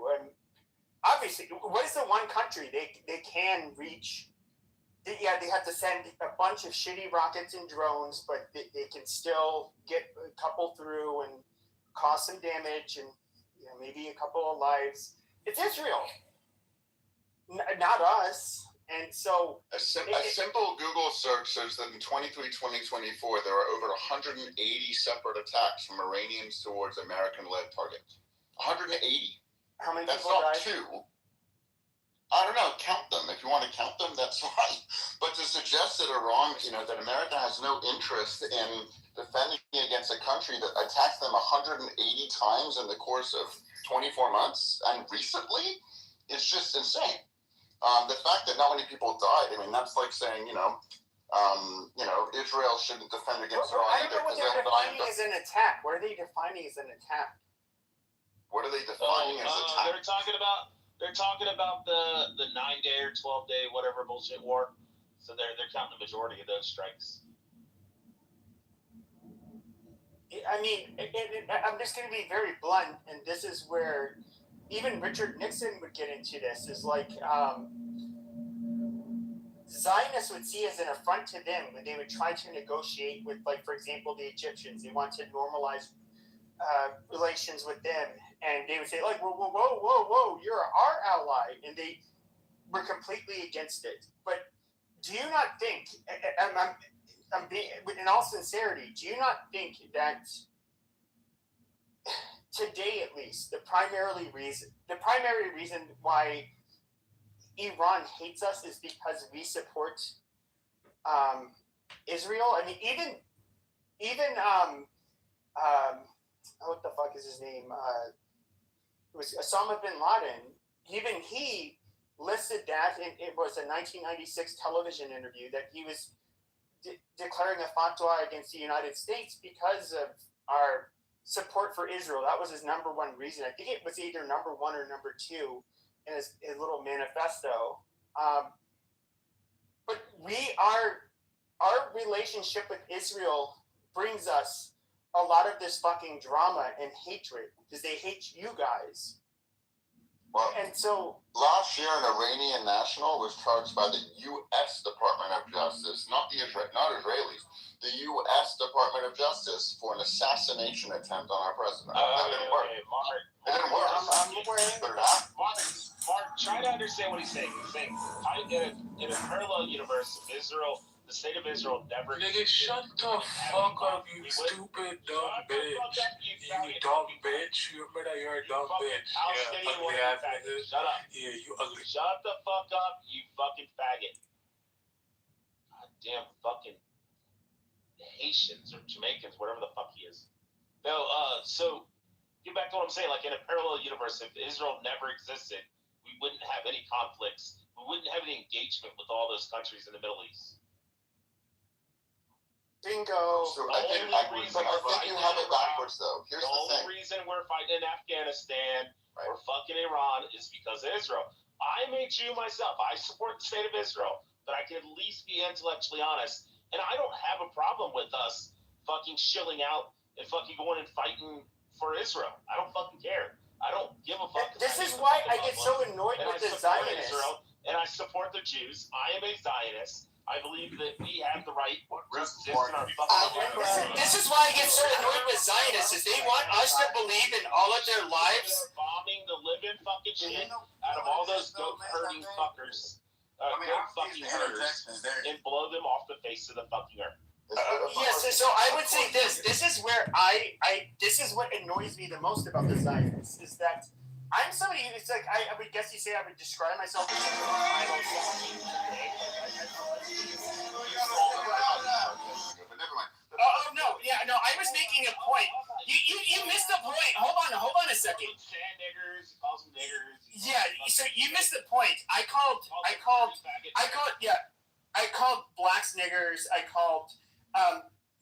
Obviously, what is the one country they can reach? They have to send a bunch of shitty rockets and drones, but they can still get a couple through and cause some damage and maybe a couple of lives. It's Israel, not us. And so a simple Google search says that in 2024, there are over 180 separate attacks from Iranians towards American-led targets. 180. How many That's people not died? two. I don't know. Count them. If you want to count them, that's fine. But to suggest that Iran, that America has no interest in defending against a country that attacks them 180 times in the course of 24 months and recently, is just insane. The fact that not many people died, that's like saying, Israel shouldn't defend against Iran. I don't know what they're defining as an attack. What are they defining as an attack? What are they defining as an attack? They're talking about the 9-day or 12-day whatever bullshit war. So they're counting the majority of those strikes. I'm just going to be very blunt, and this is where even Richard Nixon would get into this, is like Zionists would see as an affront to them when they would try to negotiate with, like, for example, the Egyptians. They want to normalize relations with them, and they would say, like, whoa, you're our ally, and they were completely against it. But do you not think, I'm being, in all sincerity, do you not think that today, at least, the primary reason why Iran hates us is because we support Israel? Even what the fuck is his name? It was Osama bin Laden. Even he listed that it was a 1996 television interview that he was declaring a fatwa against the United States because of our support for Israel. That was his number one reason. I think it was either number one or number two in his little manifesto. But our relationship with Israel brings us a lot of this fucking drama and hatred because they hate you guys. Well, and so last year, an Iranian national was charged by the U.S. Department of Justice, not Israelis, the U.S. Department of Justice for an assassination attempt on our president. That didn't work. It didn't work. I'm aware. Mark, try to understand what he's saying. He's saying, in a parallel universe, Israel, the state of Israel never... Nigga, shut the fuck up, you stupid dumb bitch. You dumb bitch. You remember that you're a dumb bitch. Yeah, ugly ass nigga. Shut up. Yeah, you ugly. Shut the fuck up, you fucking faggot. God damn fucking Haitians or Jamaicans, whatever the fuck he is. No, so get back to what I'm saying. Like in a parallel universe, if Israel never existed, we wouldn't have any conflicts. We wouldn't have any engagement with all those countries in the Middle East. Bingo. So I think you have it backwards though. Here's the only thing. reason we're fighting in Afghanistan Right. or fucking Iran is because of Israel. I'm a Jew myself. I support the state of Israel, but I can at least be intellectually honest. And I don't have a problem with us fucking shilling out and fucking going and fighting for Israel. I don't fucking care. I don't give a fuck. This is why I get so annoyed with the Zionists. Israel, and I support the Jews. I am a Zionist. I believe that we have the right to exist in our fucking This is why I get so annoyed with Zionists, is they want us to believe in all of their lives. They're bombing the living fucking shit out of all those goat herding fuckers, goat fucking herders, and blow them off the face of the fucking earth. Yes, so I would say this. This is where this is what annoys me the most about the Zionists, is that I'm somebody, it's like, I would guess you say I would describe myself as a Bible today. But never mind. Oh, no, I was making a point. You missed the point. Hold on a second. Sand niggers, calls them niggers. Yeah, so you missed the point. I called blacks niggers. I called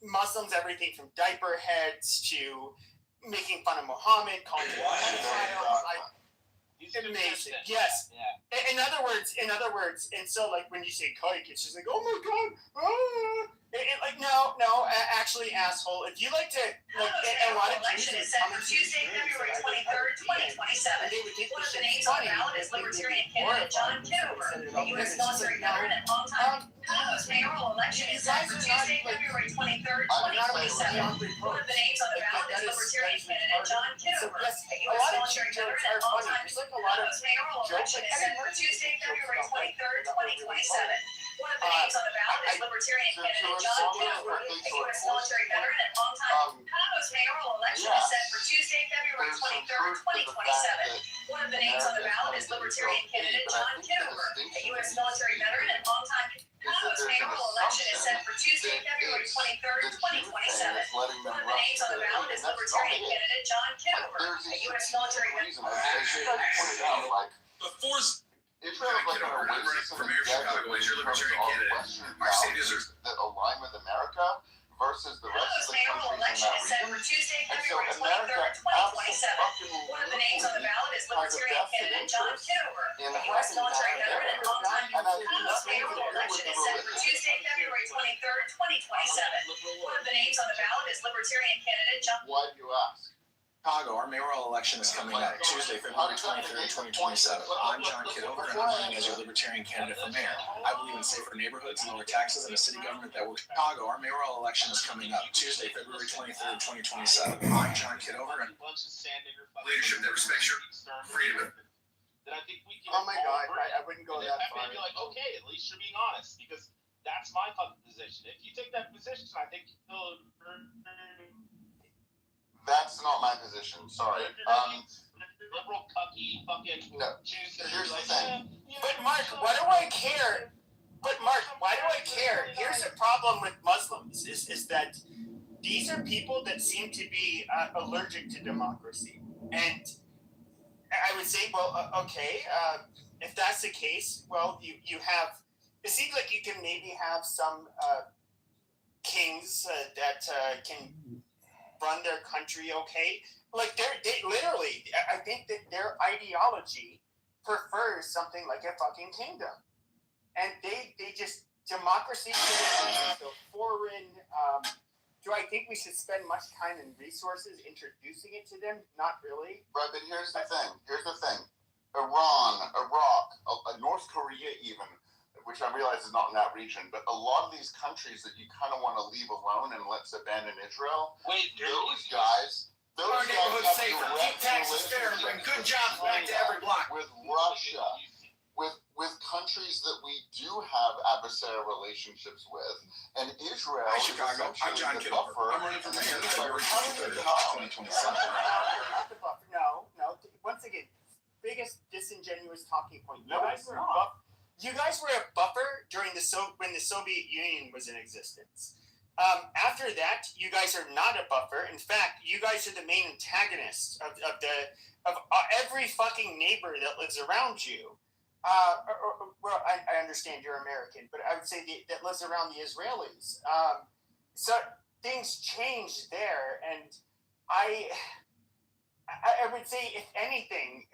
Muslims everything from diaper heads to making fun of Muhammad, calling him amazing. Yes. Yeah. In other words, and so like when you say kike, it's just like, oh my god, like no, actually, asshole. If you like to, like, a lot of election is set for Tuesday, February 23rd, 2027. One of the names on the ballot is Libertarian candidate John Kitover, a U.S. military veteran and longtime. Chicago's mayoral election is set for Tuesday, February 23rd, 2027. One of the names on the ballot is Libertarian candidate John Kitover, a U.S. military veteran and longtime. Chicago's mayoral election is set for Tuesday, February 23rd, 2027. One of the names on the ballot is Libertarian candidate John Kitover, a U.S. military veteran and longtime. Chicago's mayoral election is set for Tuesday, February 23rd, 2027. One of the names on the ballot is Libertarian candidate John Kitover, a U.S. military veteran and longtime. Chicago's mayoral election is set for Tuesday, February 23rd, 2027. One of the names on the ballot is Libertarian candidate John Kitover, a U.S. military veteran. Before Israel is like an oasis in the desert in terms of all the Western values that align with America versus the rest of the mayoral election is set for Tuesday, February 23rd, 2027. One of the names on the ballot is Libertarian candidate John Kitover, a U.S. military veteran and longtime. Chicago's mayoral election is set for Tuesday, February 23rd, 2027. One of the names on the ballot is Libertarian candidate John. Why do you ask? Chicago, our mayoral election is coming up Tuesday, February 23rd, 2027. I'm John Kitover, and I'm running as your Libertarian candidate for mayor. I believe in safer neighborhoods, lower taxes, and a city government that works. Chicago, our mayoral election is coming up Tuesday, February 23rd, 2027. I'm John Kitover, and leadership that respects your freedom. Then I think we can. Oh my god, I wouldn't go that far. I'd be like, okay, at least you're being honest, because that's my fucking position. If you take that position, I think That's not my position. Sorry. Liberal cucky fucking no. Jews. Here's the thing. But Mark, why do I care? Here's the problem with Muslims is that these are people that seem to be allergic to democracy. And I would say, well, okay, if that's the case, well, you have, it seems like you can maybe have some kings that can run their country okay. Like they literally, I think that their ideology prefers something like a fucking kingdom. And they just, democracy is so foreign. Do I think we should spend much time and resources introducing it to them? Not really. Right, but here's the thing. Iran, Iraq, North Korea even, which I realize is not in that region, but a lot of these countries that you kind of want to leave alone and let's abandon Israel, those guys have direct taxes fair and bring good jobs back to every block. With Russia, with countries that we do have adversarial relationships with, and Israel. Hi, Chicago. I'm John Kitover. I'm running for mayor February 23rd, 2027. No. Once again, biggest disingenuous talking point. You guys were a buffer during the Soviet Union was in existence. After that, you guys are not a buffer. In fact, you guys are the main antagonists of every fucking neighbor that lives around you. Well, I understand you're American, but I would say that lives around the Israelis. So things changed there, and I would say, if anything,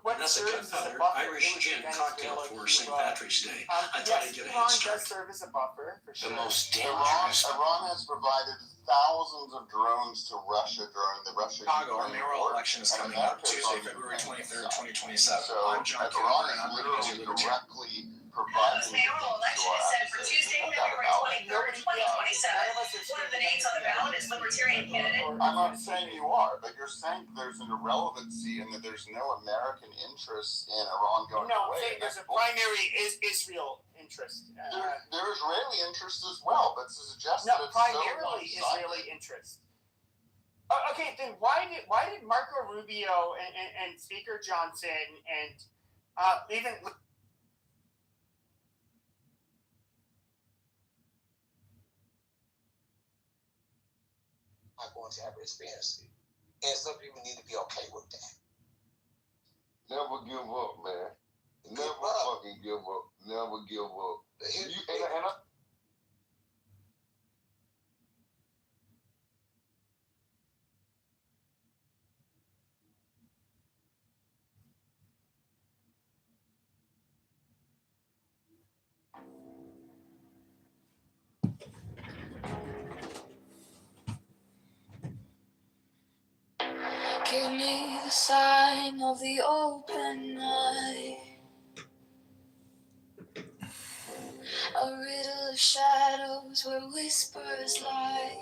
what That's a serves as a gunpowder buffer, Irish gin cocktail for St. Patrick's Day. I thought I'd get a head Iran start. does serve as a buffer, for sure. The most Iran dangerous. has provided thousands of drones to Russia during the Chicago, our Russia-Ukraine mayoral war. election is and coming up America Tuesday, is on February the 23rd, side. 2027. So I'm John Iran Kitover, is and I'm running as your literally libertarian. directly providing Mayoral election is set for Tuesday, February 23rd, 2027. One of the names on the ballot is Libertarian candidate. I'm not saying you are, but you're saying there's an irrelevancy and that there's no American interest in Iran going No, I'm away. saying there's a primary Israel interest. There's Israeli interest as well, but to suggest No, that it's primarily so one-sided. Israeli interest. Okay, then why did Marco Rubio and Speaker Johnson and even not going to have experience, and some people need to be okay with that. Never give up, man. Never fucking give up. Never give up. Give me the sign of the open eye, a riddle of shadows where whispers lie,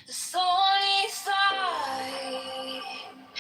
the thorny side